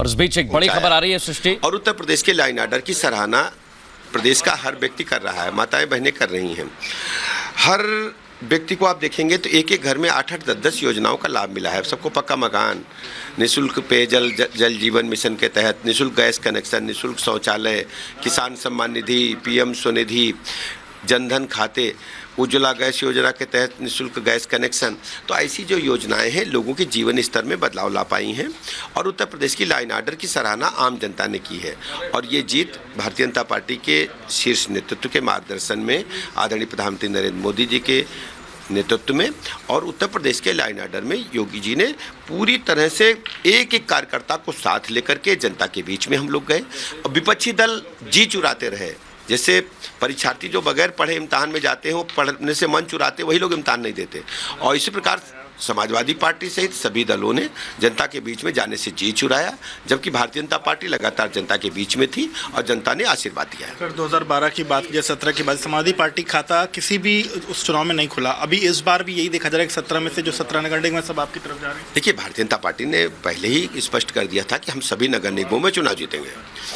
और इस बीच एक बड़ी खबर आ रही है सृष्टि। और उत्तर प्रदेश के लाइन ऑर्डर की सराहना प्रदेश का हर व्यक्ति कर रहा है, माताएं बहनें कर रही हैं। हर व्यक्ति को आप देखेंगे तो एक एक घर में 8-8, 10-10 योजनाओं का लाभ मिला है। सबको पक्का मकान, निःशुल्क पेयजल, जल जीवन मिशन के तहत निःशुल्क गैस कनेक्शन, निःशुल्क शौचालय, किसान सम्मान निधि, पीएम स्वनिधि, जनधन खाते, उज्ज्वला गैस योजना के तहत निःशुल्क गैस कनेक्शन। तो ऐसी जो योजनाएं हैं लोगों के जीवन स्तर में बदलाव ला पाई हैं और उत्तर प्रदेश की लाइन ऑर्डर की सराहना आम जनता ने की है। और ये जीत भारतीय जनता पार्टी के शीर्ष नेतृत्व के मार्गदर्शन में, आदरणीय प्रधानमंत्री नरेंद्र मोदी जी के नेतृत्व में और उत्तर प्रदेश के लाइन ऑर्डर में योगी जी ने पूरी तरह से एक एक कार्यकर्ता को साथ लेकर के जनता के बीच में हम लोग गए। और विपक्षी दल जी चुराते रहे, जैसे परीक्षार्थी जो बगैर पढ़े इम्तहान में जाते हैं वो पढ़ने से मन चुराते, वही लोग इम्तहान नहीं देते। और इसी प्रकार समाजवादी पार्टी सहित सभी दलों ने जनता के बीच में जाने से जी चुराया, जबकि भारतीय जनता पार्टी लगातार जनता के बीच में थी और जनता ने आशीर्वाद दिया है। अगर 2012 की बात की जाए, 17 की बात, समाजवादी पार्टी खाता किसी भी उस चुनाव में नहीं खुला। अभी इस बार भी यही देखा जा रहा है कि 17 में से जो 17 नगर निगम सब आपकी तरफ जा रहे हैं। देखिए, भारतीय जनता पार्टी ने पहले ही स्पष्ट कर दिया था कि हम सभी नगर निगमों में चुनाव जीतेंगे।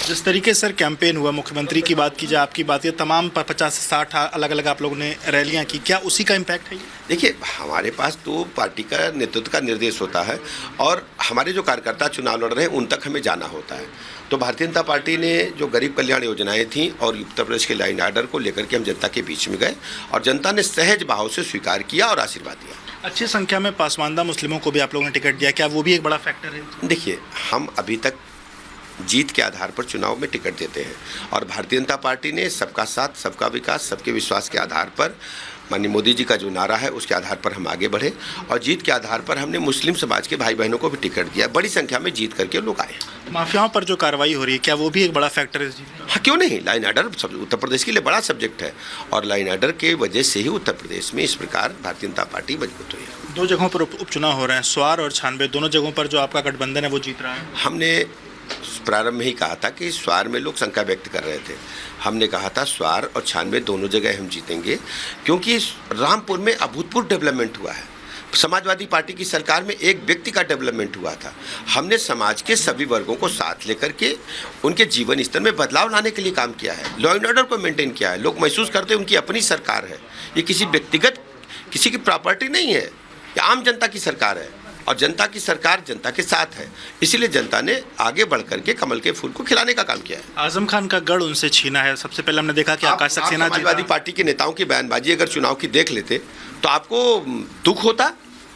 जिस तरीके से सर कैंपेन हुआ, मुख्यमंत्री की बात की जाए, आपकी बात की, तमाम 50 से 60 अलग अलग आप लोगों ने रैलियां की, क्या उसी का इम्पैक्ट है? देखिए, हमारे पास तो पार्टी का नेतृत्व का निर्देश होता है और हमारे जो कार्यकर्ता चुनाव लड़ रहे हैं उन तक हमें जाना होता है। तो भारतीय जनता पार्टी ने जो गरीब कल्याण योजनाएं थी और उत्तर प्रदेश के लाइन ऑर्डर को लेकर के हम जनता के बीच में गए और जनता ने सहज भाव से स्वीकार किया और आशीर्वाद दिया। अच्छी संख्या में पासमानदा मुस्लिमों को भी आप लोगों ने टिकट दिया, क्या वो भी एक बड़ा फैक्टर है? देखिए, हम अभी तक जीत के आधार पर चुनाव में टिकट देते हैं और भारतीय जनता पार्टी ने सबका साथ, सबका विकास, सबके विश्वास के आधार पर, माननीय मोदी जी का जो नारा है उसके आधार पर हम आगे बढ़े और जीत के आधार पर हमने मुस्लिम समाज के भाई बहनों को भी टिकट दिया। बड़ी संख्या में जीत करके लोग आए। माफियाओं पर जो कार्रवाई हो रही है, क्या वो भी एक बड़ा फैक्टर है? हाँ, क्यों नहीं। लाइन ऑर्डर उत्तर प्रदेश के लिए बड़ा सब्जेक्ट है और लाइन ऑर्डर के वजह से ही उत्तर प्रदेश में इस प्रकार भारतीय जनता पार्टी मजबूत हुई है। 2 जगहों पर उपचुनाव हो रहे हैं, स्वार और छानबे, दोनों जगहों पर जो आपका गठबंधन है वो जीत रहा है। हमने प्रारंभ में ही कहा था कि स्वार में लोग शंका व्यक्त कर रहे थे। हमने कहा था स्वार और छानबे दोनों जगह हम जीतेंगे, क्योंकि रामपुर में अभूतपूर्व डेवलपमेंट हुआ है। समाजवादी पार्टी की सरकार में एक व्यक्ति का डेवलपमेंट हुआ था। हमने समाज के सभी वर्गों को साथ लेकर के उनके जीवन स्तर में बदलाव लाने के लिए काम किया है, लॉ एंड ऑर्डर को मेंटेन किया है। लोग महसूस करते हैं उनकी अपनी सरकार है, ये किसी व्यक्तिगत किसी की प्रॉपर्टी नहीं है, ये आम जनता की सरकार है और जनता की सरकार जनता के साथ है। इसीलिए जनता ने आगे बढ़ करके कमल के फूल को खिलाने का काम किया है। आजम खान का गढ़ उनसे छीना है। सबसे पहले हमने देखा कि आकाश सक्सेना, समाजवादी पार्टी के नेताओं की बयानबाजी अगर चुनाव की देख लेते तो आपको दुख होता।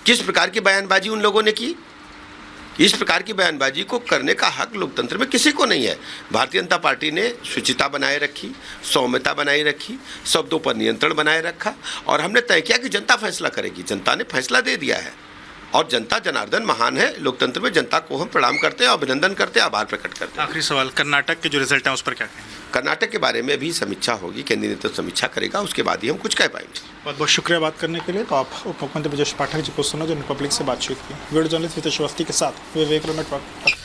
किस प्रकार की बयानबाजी उन लोगों ने की। इस प्रकार की बयानबाजी को करने का हक लोकतंत्र में किसी को नहीं है। भारतीय जनता पार्टी ने शुचिता बनाए रखी, सौम्यता बनाए रखी, शब्दों पर नियंत्रण बनाए रखा और हमने तय किया कि जनता फैसला करेगी। जनता ने फैसला दे दिया है और जनता जनार्दन महान है। लोकतंत्र में जनता को हम प्रणाम करते हैं, अभिनंदन करते हैं, आभार प्रकट करते हैं। आखिरी सवाल, कर्नाटक के जो रिजल्ट हैं उस पर क्या कहें? कर्नाटक के बारे में भी समीक्षा होगी, केंद्रीय नेतृत्व समीक्षा करेगा, उसके बाद ही हम कुछ कह पाएंगे। बहुत बहुत शुक्रिया बात करने के लिए। तो आप उप मुख्यमंत्री ब्रजेश पाठक जी को सुनो, जो रिपब्लिक से बातचीत की। वीडियो जर्नलिस्ट वितेश अवस्थी के साथ विवेक नेटवर्क।